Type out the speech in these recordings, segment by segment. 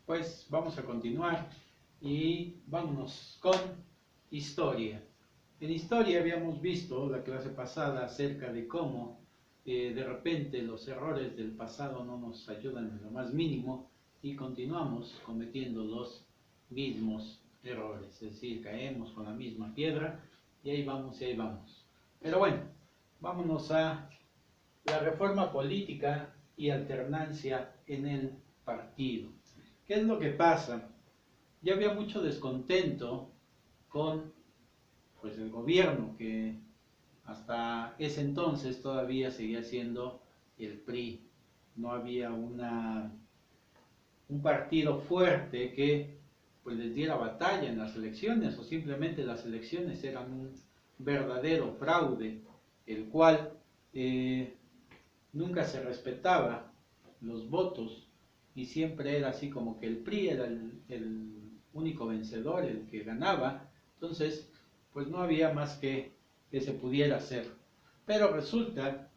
pues vamos a continuar y vámonos con historia. En historia habíamos visto la clase pasada acerca de cómo de repente los errores del pasado no nos ayudan en lo más mínimo y continuamos cometiendo los mismos errores, es decir, caemos con la misma piedra y ahí vamos y ahí vamos. Pero bueno, vámonos a la reforma política y alternancia en el partido. ¿Qué es lo que pasa? Ya había mucho descontento con el gobierno, que hasta ese entonces todavía seguía siendo el PRI. No había un partido fuerte que les diera batalla en las elecciones, o simplemente las elecciones eran un verdadero fraude, el cual nunca se respetaba los votos y siempre era así como que el PRI era el único vencedor, el que ganaba. Entonces pues no había más que se pudiera hacer. Pero resulta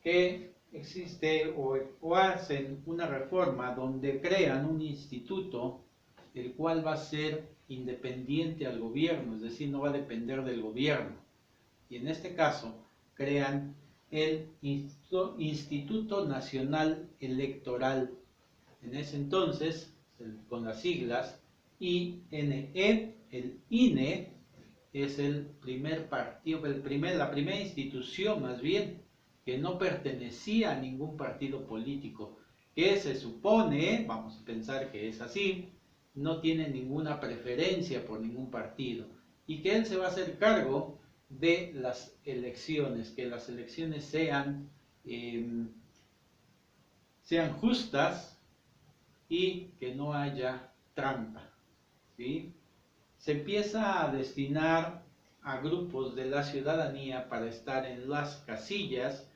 que existe o hacen una reforma donde crean un instituto el cual va a ser independiente al gobierno, es decir, no va a depender del gobierno. Y en este caso crean el Instituto Nacional Electoral. En ese entonces, con las siglas INE, el INE es el primer partido, la primera institución más bien, que no pertenecía a ningún partido político, que se supone, vamos a pensar que es así, no tiene ninguna preferencia por ningún partido, y que él se va a hacer cargo de las elecciones, que las elecciones sean justas y que no haya trampa, ¿sí? Se empieza a destinar a grupos de la ciudadanía para estar en las casillas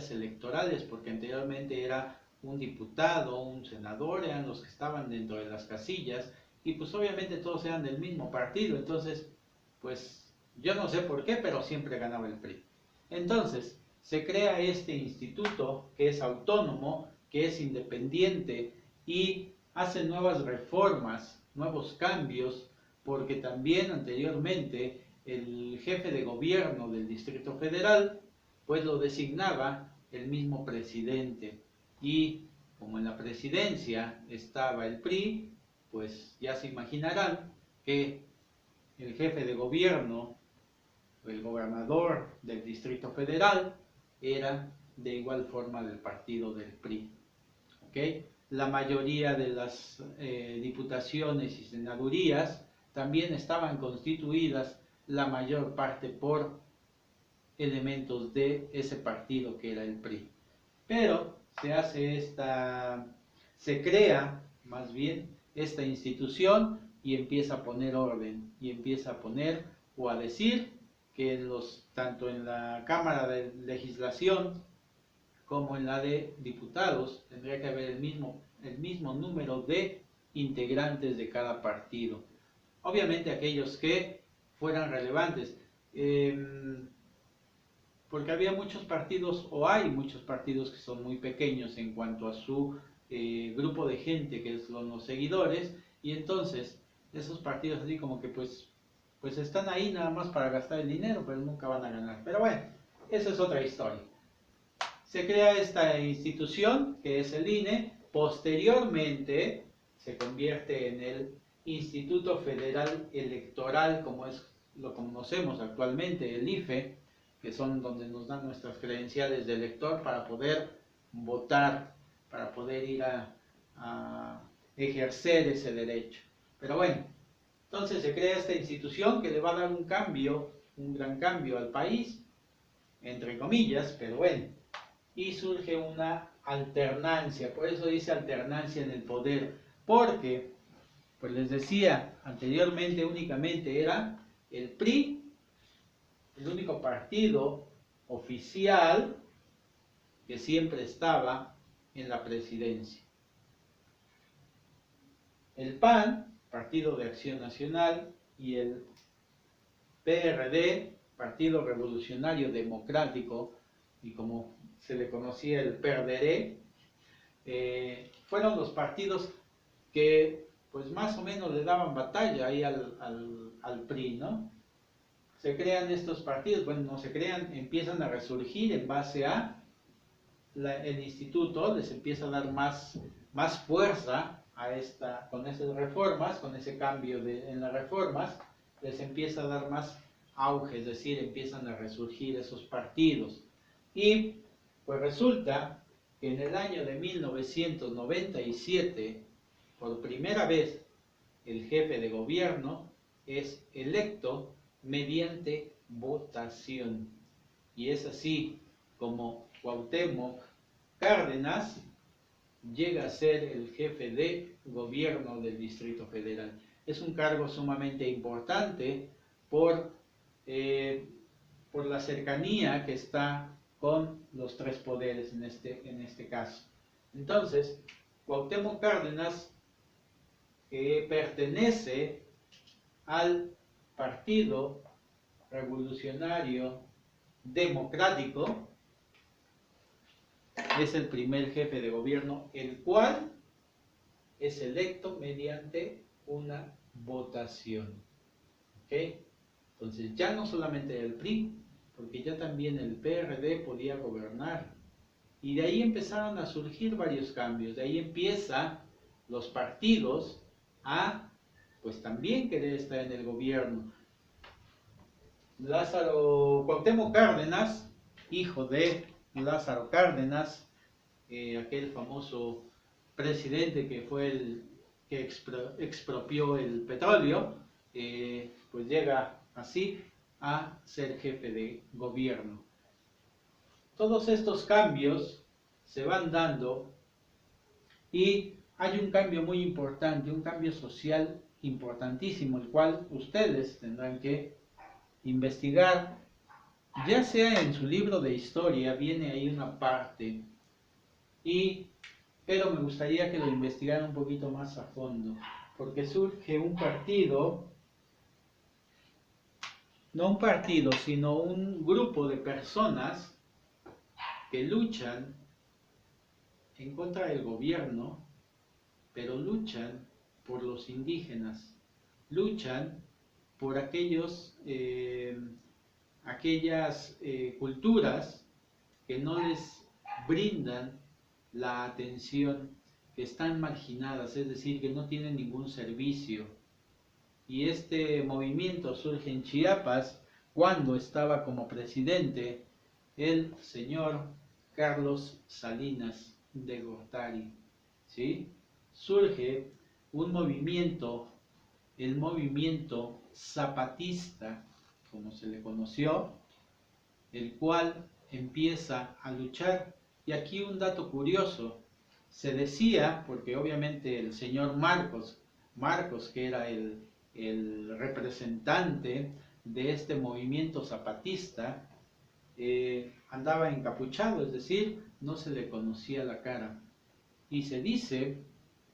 electorales, porque anteriormente era un diputado, un senador, eran los que estaban dentro de las casillas, y pues obviamente todos eran del mismo partido. Entonces pues yo no sé por qué, pero siempre ganaba el PRI. Entonces se crea este instituto que es autónomo, que es independiente, y hace nuevas reformas, nuevos cambios, porque también anteriormente el jefe de gobierno del Distrito Federal pues lo designaba el mismo presidente, y como en la presidencia estaba el PRI, pues ya se imaginarán que el jefe de gobierno, el gobernador del Distrito Federal, era de igual forma del partido del PRI. ¿Okay? La mayoría de las diputaciones y senadurías también estaban constituidas, la mayor parte por elementos de ese partido que era el PRI. Pero se crea más bien esta institución y empieza a poner orden, y empieza a poner o a decir que tanto en la Cámara de Legislación como en la de Diputados tendría que haber el mismo número de integrantes de cada partido. Obviamente aquellos que fueran relevantes, porque había muchos partidos, o hay muchos partidos que son muy pequeños en cuanto a su grupo de gente, que son los seguidores, y entonces esos partidos así como que pues están ahí nada más para gastar el dinero, pero nunca van a ganar. Pero bueno, esa es otra historia. Se crea esta institución que es el INE, posteriormente se convierte en el Instituto Federal Electoral, como lo conocemos actualmente, el IFE, que son donde nos dan nuestras credenciales de elector para poder votar, para poder ir a ejercer ese derecho. Pero bueno, entonces se crea esta institución que le va a dar un gran cambio al país, entre comillas, pero bueno, y surge una alternancia. Por eso dice alternancia en el poder, porque pues les decía anteriormente únicamente era el PRI, el único partido oficial que siempre estaba en la presidencia. El PAN, Partido de Acción Nacional, y el PRD, Partido Revolucionario Democrático, y como se le conocía el PRD, fueron los partidos que pues más o menos le daban batalla ahí al PRI, ¿no? Se crean estos partidos, bueno, no se crean, empiezan a resurgir en base a el instituto, les empieza a dar más fuerza a con esas reformas, con ese cambio en las reformas, les empieza a dar más auge, es decir, empiezan a resurgir esos partidos. Y pues resulta que en el año de 1997, por primera vez, el jefe de gobierno es electo mediante votación. Y es así como Cuauhtémoc Cárdenas llega a ser el jefe de gobierno del Distrito Federal. Es un cargo sumamente importante por la cercanía que está con los tres poderes en este caso. Entonces, Cuauhtémoc Cárdenas pertenece al Partido Revolucionario Democrático, es el primer jefe de gobierno, el cual es electo mediante una votación. ¿Okay? Entonces ya no solamente el PRI, porque ya también el PRD podía gobernar. Y de ahí empezaron a surgir varios cambios. De ahí empiezan los partidos a, pues también querer estar en el gobierno. Cuauhtémoc Cárdenas, hijo de Lázaro Cárdenas, aquel famoso presidente que fue el que expropió el petróleo, pues llega así a ser jefe de gobierno. Todos estos cambios se van dando y hay un cambio muy importante, un cambio social importantísimo, el cual ustedes tendrán que investigar, ya sea en su libro de historia, viene ahí una parte, pero me gustaría que lo investigaran un poquito más a fondo, porque surge un partido, no un partido, sino un grupo de personas que luchan en contra del gobierno, pero luchan por los indígenas, luchan por aquellas culturas que no les brindan la atención, que están marginadas, es decir, que no tienen ningún servicio. Y este movimiento surge en Chiapas cuando estaba como presidente el señor Carlos Salinas de Gortari, ¿sí? Surge un movimiento, el movimiento zapatista, como se le conoció, el cual empieza a luchar. Y aquí un dato curioso, se decía, porque obviamente el señor Marcos, que era el representante de este movimiento zapatista, andaba encapuchado, es decir, no se le conocía la cara. Y se dice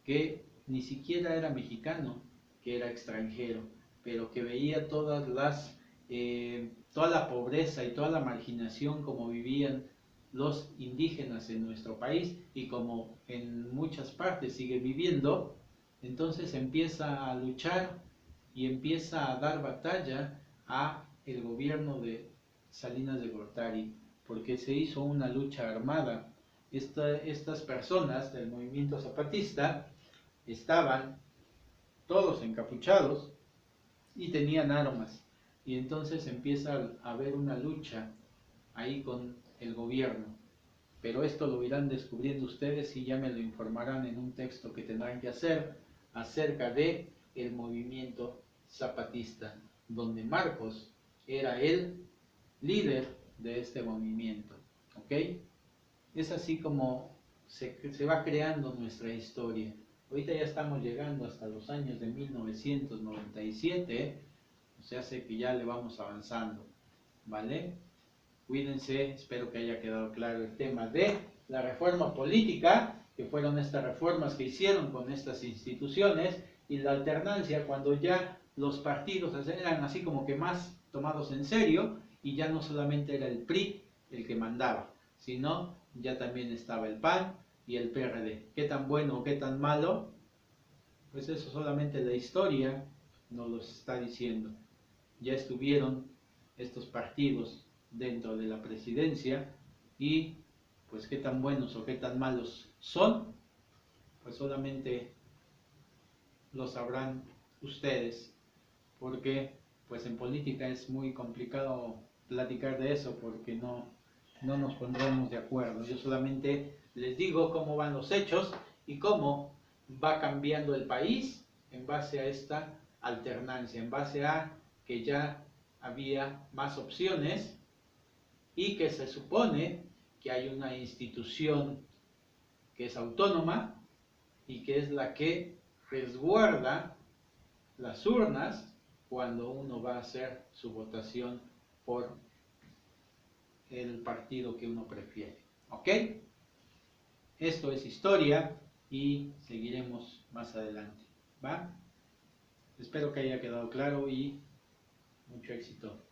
que ni siquiera era mexicano, que era extranjero, pero que veía toda la pobreza y toda la marginación como vivían los indígenas en nuestro país y como en muchas partes sigue viviendo. Entonces empieza a luchar y empieza a dar batalla a el gobierno de Salinas de Gortari, porque se hizo una lucha armada. Estas personas del movimiento zapatista estaban todos encapuchados y tenían armas, y entonces empieza a haber una lucha ahí con el gobierno. Pero esto lo irán descubriendo ustedes y ya me lo informarán en un texto que tendrán que hacer acerca de el movimiento zapatista, donde Marcos era el líder de este movimiento. ¿Ok? Es así como se va creando nuestra historia. Ahorita ya estamos llegando hasta los años de 1997, o sea, sé que ya le vamos avanzando, ¿vale? Cuídense, espero que haya quedado claro el tema de la reforma política, que fueron estas reformas que hicieron con estas instituciones, y la alternancia cuando ya los partidos eran así como que más tomados en serio, y ya no solamente era el PRI el que mandaba, sino ya también estaba el PAN y el PRD. ¿Qué tan bueno o qué tan malo? pues eso solamente la historia nos lo está diciendo. Ya estuvieron estos partidos dentro de la presidencia y pues qué tan buenos o qué tan malos son, pues solamente lo sabrán ustedes, porque pues en política es muy complicado platicar de eso porque no nos pondremos de acuerdo. Yo solamente les digo cómo van los hechos y cómo va cambiando el país en base a esta alternancia, en base a que ya había más opciones y que se supone que hay una institución que es autónoma y que es la que resguarda las urnas cuando uno va a hacer su votación por el partido que uno prefiere. ¿Ok? Esto es historia y seguiremos más adelante. ¿Va? Espero que haya quedado claro y mucho éxito.